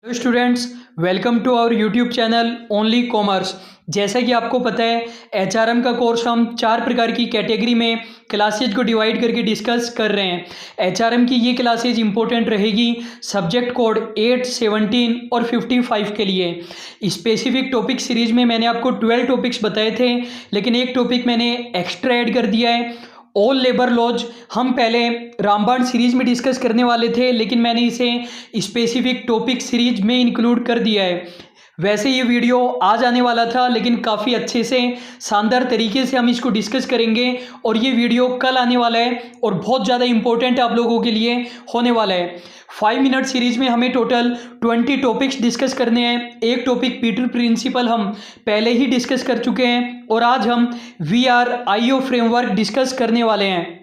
Hello students, welcome to our YouTube channel Only Commerce. जैसा कि आपको पता है, एचआरएम का कोर्स हम 4 प्रकार की कैटेगरी में क्लासेज को डिवाइड करके डिस्कस कर रहे हैं। एचआरएम की ये क्लासेज इंपॉर्टेंट रहेगी सब्जेक्ट कोड 8, 17 और 55 के लिए। स्पेसिफिक टॉपिक सीरीज में मैंने आपको 12 टॉपिक्स बताए थे, लेकिन एक टॉपिक मैंने एक्स्ट्रा ऐड कर दिया है, ऑल लेबर लॉज। हम पहले रामबाण सीरीज में डिस्कस करने वाले थे, लेकिन मैंने इसे स्पेसिफिक टॉपिक सीरीज में इंक्लूड कर दिया है। वैसे ये वीडियो आज आने वाला था, लेकिन काफ़ी अच्छे से शानदार तरीके से हम इसको डिस्कस करेंगे और ये वीडियो कल आने वाला है और बहुत ज़्यादा इंपॉर्टेंट आप लोगों के लिए होने वाला है। 5 मिनट सीरीज में हमें टोटल 20 टॉपिक्स डिस्कस करने हैं। एक टॉपिक पीटर प्रिंसिपल हम पहले ही डिस्कस कर चुके हैं और आज हम VRIO फ्रेमवर्क डिस्कस करने वाले हैं।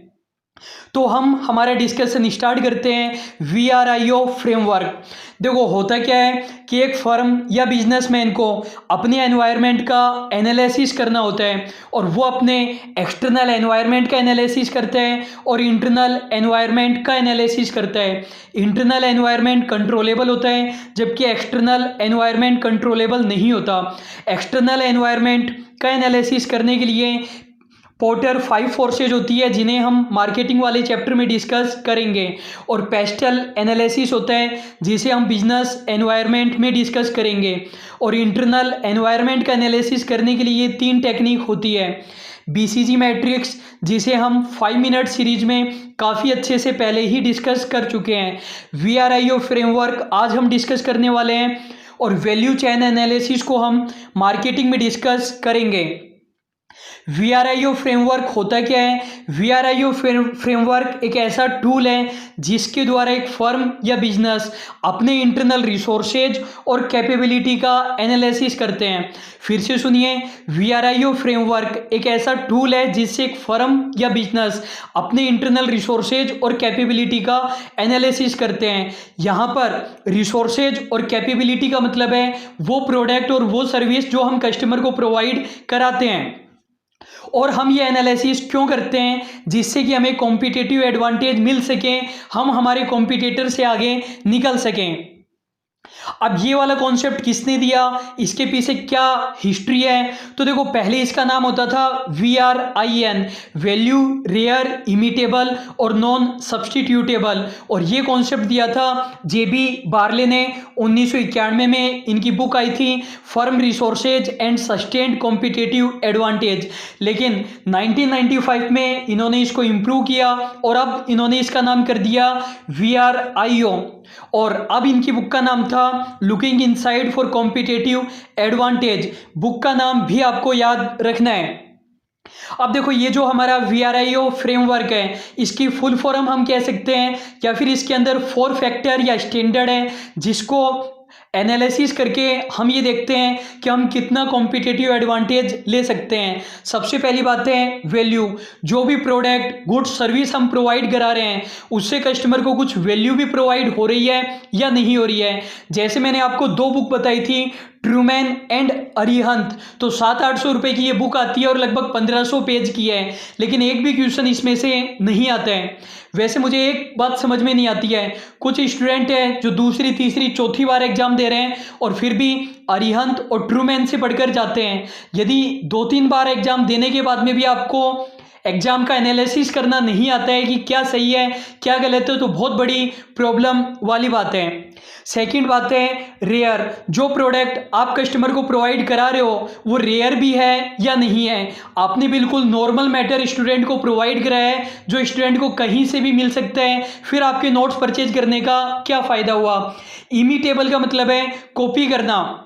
तो हम हमारा डिस्कशन स्टार्ट करते हैं। VRIO framework. देखो, होता क्या है कि एक फर्म या बिजनेसमैन को अपने एनवायरनमेंट का एनालिसिस करना होता है और वो अपने एक्सटर्नल एनवायरनमेंट का एनालिसिस करता है और इंटरनल एनवायरनमेंट का एनालिसिस करता है। इंटरनल एनवायरनमेंट कंट्रोलेबल होता है, जबकि एक्सटर्नल एनवायरनमेंट कंट्रोलेबल नहीं होता। एक्सटर्नल एनवायरनमेंट का एनालिसिस करने के लिए पोर्टर 5 फोर्सेज होती है, जिन्हें हम मार्केटिंग वाले चैप्टर में डिस्कस करेंगे, और पेस्टल एनालिसिस होता है जिसे हम बिजनेस एनवायरनमेंट में डिस्कस करेंगे। और इंटरनल एनवायरनमेंट का एनालिसिस करने के लिए 3 टेक्निक होती है। BCG मैट्रिक्स, जिसे हम 5 मिनट सीरीज में काफ़ी अच्छे से पहले ही डिस्कस कर चुके हैं। VRIO फ्रेमवर्क आज हम डिस्कस करने वाले हैं और वैल्यू चेन एनालिसिस को हम मार्केटिंग में डिस्कस करेंगे। VRIO फ्रेमवर्क होता क्या है? VRIO फ्रेमवर्क एक ऐसा टूल है जिसके द्वारा एक फर्म या बिजनेस अपने इंटरनल रिसोर्सेज और कैपेबिलिटी का एनालिसिस करते हैं। फिर से सुनिए, VRIO फ्रेमवर्क एक ऐसा टूल है जिससे एक फर्म या बिजनेस अपने इंटरनल रिसोर्सेज और कैपेबिलिटी का एनालिसिस करते हैं। यहाँ पर रिसोर्सेज और कैपेबिलिटी का मतलब है वो प्रोडक्ट और वो सर्विस जो हम कस्टमर को प्रोवाइड कराते हैं। और हम ये एनालिसिस क्यों करते हैं? जिससे कि हमें कॉम्पिटिटिव एडवांटेज मिल सके, हम हमारे कॉम्पिटिटर से आगे निकल सकें। अब ये वाला कॉन्सेप्ट किसने दिया, इसके पीछे क्या हिस्ट्री है? तो देखो, पहले इसका नाम होता था VRIN, वैल्यू रेयर, इमिटेबल और नॉन सब्सटीट्यूटेबल। और ये कॉन्सेप्ट दिया था JB बार्ले ने 1991 में। इनकी बुक आई थी firm resources and sustained competitive advantage. लेकिन 1995 में इन्होंने इसको इम्प्रूव किया और अब इन्होंने इसका नाम कर दिया VRIO। और अब इनकी बुक का नाम था looking inside for competitive advantage. Book का नाम भी आपको याद रखना है। अब देखो, ये जो हमारा VRIO फ्रेमवर्क है, इसकी फुल फॉर्म हम कह सकते हैं, या फिर इसके अंदर 4 फैक्टर या स्टैंडर्ड है जिसको एनालिसिस करके हम ये देखते हैं कि हम कितना कॉम्पिटिटिव एडवांटेज ले सकते हैं। सबसे पहली बात है वैल्यू। जो भी प्रोडक्ट, गुड, सर्विस हम प्रोवाइड करा रहे हैं, उससे कस्टमर को कुछ वैल्यू भी प्रोवाइड हो रही है या नहीं हो रही है। जैसे मैंने आपको 2 बुक बताई थी, ट्रूमैन एंड अरिहंत। तो 700-800 रुपए की ये बुक आती है और लगभग 1500 पेज की है, लेकिन एक भी क्वेश्चन इसमें से नहीं आता है। वैसे मुझे एक बात समझ में नहीं आती है, कुछ स्टूडेंट हैं जो दूसरी, तीसरी, चौथी बार एग्जाम दे रहे हैं और फिर भी अरिहंत और ट्रूमैन से पढ़कर जाते हैं। यदि 2-3 बार एग्जाम देने के बाद में भी आपको एग्जाम का एनालिसिस करना नहीं आता है कि क्या सही है क्या गलत है, तो बहुत बड़ी प्रॉब्लम वाली बात है। सेकंड बात है रेयर। जो प्रोडक्ट आप कस्टमर को प्रोवाइड करा रहे हो वो रेयर भी है या नहीं है। आपने बिल्कुल नॉर्मल मैटर स्टूडेंट को प्रोवाइड कराया है जो स्टूडेंट को कहीं से भी मिल सकता है, फिर आपके नोट्स परचेज करने का क्या फ़ायदा हुआ? इमिटेबल का मतलब है कॉपी करना।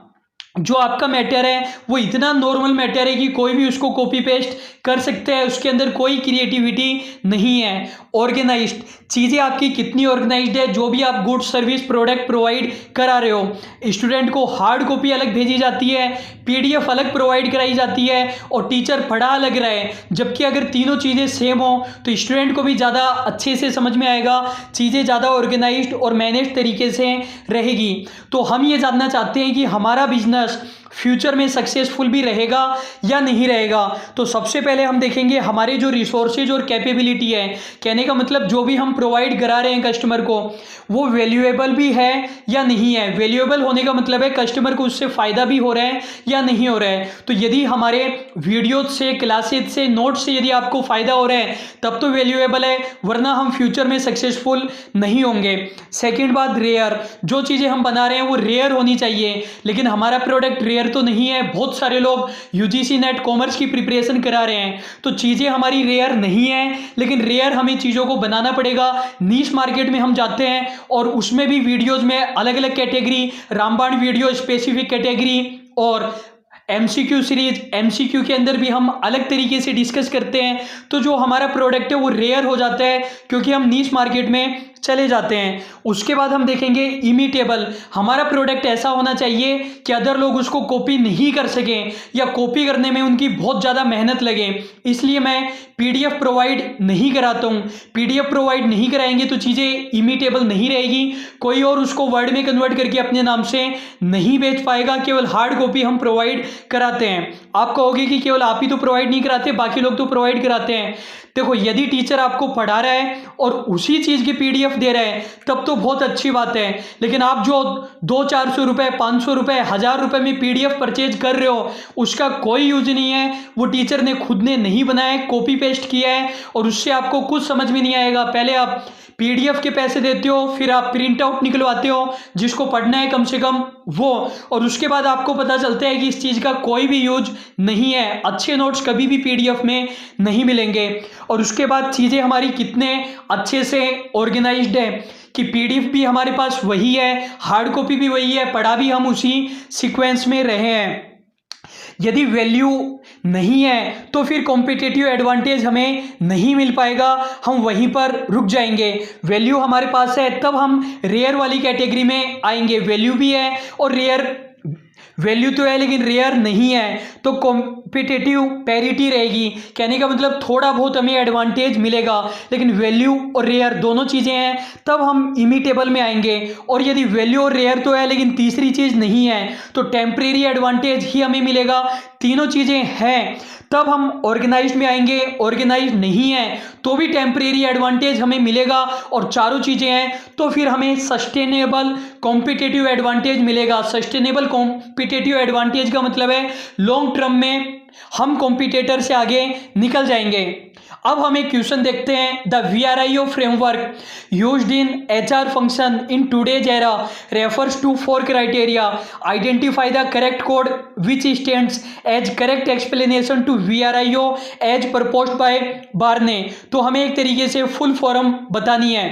जो आपका मैटर है वो इतना नॉर्मल मैटर है कि कोई भी उसको कॉपी पेस्ट कर सकता है, उसके अंदर कोई क्रिएटिविटी नहीं है। ऑर्गेनाइज्ड, चीज़ें आपकी कितनी ऑर्गेनाइज्ड है, जो भी आप गुड, सर्विस, प्रोडक्ट प्रोवाइड करा रहे हो। स्टूडेंट को हार्ड कॉपी अलग भेजी जाती है, PDF अलग प्रोवाइड कराई जाती है और टीचर पढ़ा अलग रहा है। जबकि अगर तीनों चीज़ें सेम हो तो स्टूडेंट को भी ज़्यादा अच्छे से समझ में आएगा, चीज़ें ज़्यादा ऑर्गेनाइज्ड और मैनेज तरीके से रहेगी। तो हम ये जानना चाहते हैं कि हमारा बिजनेस फ्यूचर में सक्सेसफुल भी रहेगा या नहीं रहेगा। तो सबसे पहले हम देखेंगे हमारे जो रिसोर्सेज और कैपेबिलिटी है, कहने का मतलब जो भी हम प्रोवाइड करा रहे हैं कस्टमर को वो वैल्यूएबल भी है या नहीं है। वैल्यूएबल होने का मतलब है कस्टमर को उससे फ़ायदा भी हो रहा है या नहीं हो रहा है। तो यदि हमारे वीडियो से, क्लासेज से, नोट से यदि आपको फ़ायदा हो रहा है तब तो वैल्यूएबल है, वरना हम फ्यूचर में सक्सेसफुल नहीं होंगे। सेकेंड बात, रेयर। जो चीज़ें हम बना रहे हैं वो रेयर होनी चाहिए, लेकिन हमारा प्रोडक्ट रेयर तो नहीं है। बहुत सारे लोग यूजीसी नेट कॉमर्स की प्रिपरेशन करा रहे हैं, तो चीज़ें हमारी रेयर नहीं है, लेकिन रेयर हमें चीज़ों को बनाना पड़ेगा। नीश मार्केट में हम जाते हैं और उसमें भी वीडियोज़ में अलग अलग कैटेगरी, रामबाण वीडियो स्पेसिफिक कैटेगरी और एमसीक्यू सीरीज, एमसीक्यू के अंदर भी हम अलग तरीके से डिस्कस करते हैं। तो जो हमारा प्रोडक्ट है वो रेयर हो जाता है क्योंकि हम नीश मार्केट में चले जाते हैं। उसके बाद हम देखेंगे इमिटेबल। हमारा प्रोडक्ट ऐसा होना चाहिए कि अदर लोग उसको कॉपी नहीं कर सकें या कॉपी करने में उनकी बहुत ज़्यादा मेहनत लगे, इसलिए मैं पीडीएफ प्रोवाइड नहीं कराता हूँ। पीडीएफ प्रोवाइड नहीं कराएंगे तो चीज़ें इमिटेबल नहीं रहेगी, कोई और उसको वर्ड में कन्वर्ट करके अपने नाम से नहीं बेच पाएगा। केवल हार्ड कॉपी हम प्रोवाइड कराते हैं। आप कहोगे कि केवल आप ही तो प्रोवाइड नहीं कराते, बाकी लोग तो प्रोवाइड कराते हैं। देखो, यदि टीचर आपको पढ़ा रहा है और उसी चीज़ की पीडीएफ दे रहा है तब तो बहुत अच्छी बात है, लेकिन आप जो 200-400 रुपये, 500 रुपये, 1000 रुपये में पीडीएफ परचेज कर रहे हो उसका कोई यूज नहीं है। वो टीचर ने खुद ने नहीं बनाया है, कॉपी पेस्ट किया है और उससे आपको कुछ समझ में नहीं आएगा। पहले आप पीडीएफ के पैसे देते हो, फिर आप प्रिंट आउट निकलवाते हो जिसको पढ़ना है कम से कम वो, और उसके बाद आपको पता चलता है कि इस चीज़ का कोई भी यूज नहीं है। अच्छे नोट्स कभी भी पीडीएफ में नहीं मिलेंगे। और उसके बाद चीज़ें हमारी कितने अच्छे से ऑर्गेनाइज्ड है कि पीडीएफ भी हमारे पास वही है, हार्ड कॉपी भी वही है, पढ़ा भी हम उसी सीक्वेंस में रहे हैं। यदि वैल्यू नहीं है तो फिर कॉम्पिटिटिव एडवांटेज हमें नहीं मिल पाएगा, हम वहीं पर रुक जाएंगे। वैल्यू हमारे पास है तब हम रेयर वाली कैटेगरी में आएंगे। वैल्यू भी है और रेयर, वैल्यू तो है लेकिन रेयर नहीं है, तो कॉम्पिटिटिव पैरिटी रहेगी। कहने का मतलब थोड़ा बहुत हमें एडवांटेज मिलेगा, लेकिन वैल्यू और रेयर दोनों चीज़ें हैं तब हम इमिटेबल में आएंगे। और यदि वैल्यू और रेयर तो है लेकिन तीसरी चीज़ नहीं है तो टेम्परेरी एडवांटेज ही हमें मिलेगा। तीनों चीज़ें हैं तब हम ऑर्गेनाइज्ड में आएंगे। ऑर्गेनाइज्ड नहीं है तो भी टेम्परेरी एडवांटेज हमें मिलेगा, और चारों चीज़ें हैं तो फिर हमें सस्टेनेबल कॉम्पिटिटिव एडवांटेज मिलेगा। सस्टेनेबल कॉम्पिटिटिव एडवांटेज का मतलब है लॉन्ग टर्म में हम कॉम्पिटिटर से आगे निकल जाएंगे। अब हम एक क्वेश्चन देखते हैं। The VRIO framework used in HR function in today's era refers to 4 criteria. Identify the correct code which stands as correct explanation to VRIO as proposed by Barney. तो हमें एक तरीके से फुल फॉर्म बतानी है,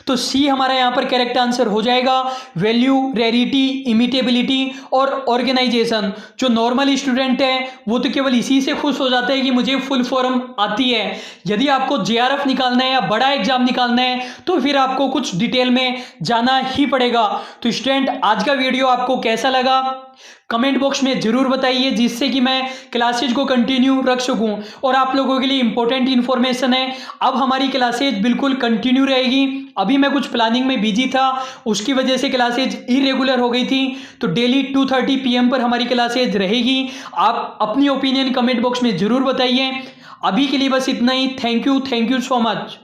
तो सी हमारा यहाँ पर करेक्ट आंसर हो जाएगा। वैल्यू, रेरिटी, इमिटेबिलिटी और ऑर्गेनाइजेशन। जो नॉर्मल स्टूडेंट है वो तो केवल इसी से खुश हो जाता है कि मुझे फुल फॉर्म आती है। यदि आपको JRF निकालना है या बड़ा एग्जाम निकालना है तो फिर आपको कुछ डिटेल में जाना ही पड़ेगा। तो स्टूडेंट, आज का वीडियो आपको कैसा लगा कमेंट बॉक्स में जरूर बताइए, जिससे कि मैं क्लासेज को कंटिन्यू रख सकूं। और आप लोगों के लिए इंपॉर्टेंट इन्फॉर्मेशन है, अब हमारी क्लासेज बिल्कुल कंटिन्यू रहेगी। अभी मैं कुछ प्लानिंग में बिजी था, उसकी वजह से क्लासेज इरेगुलर हो गई थी, तो डेली 2:30 PM पर हमारी क्लासेज रहेगी। आप अपनी ओपिनियन कमेंट बॉक्स में जरूर बताइए। अभी के लिए बस इतना ही। Thank you so much.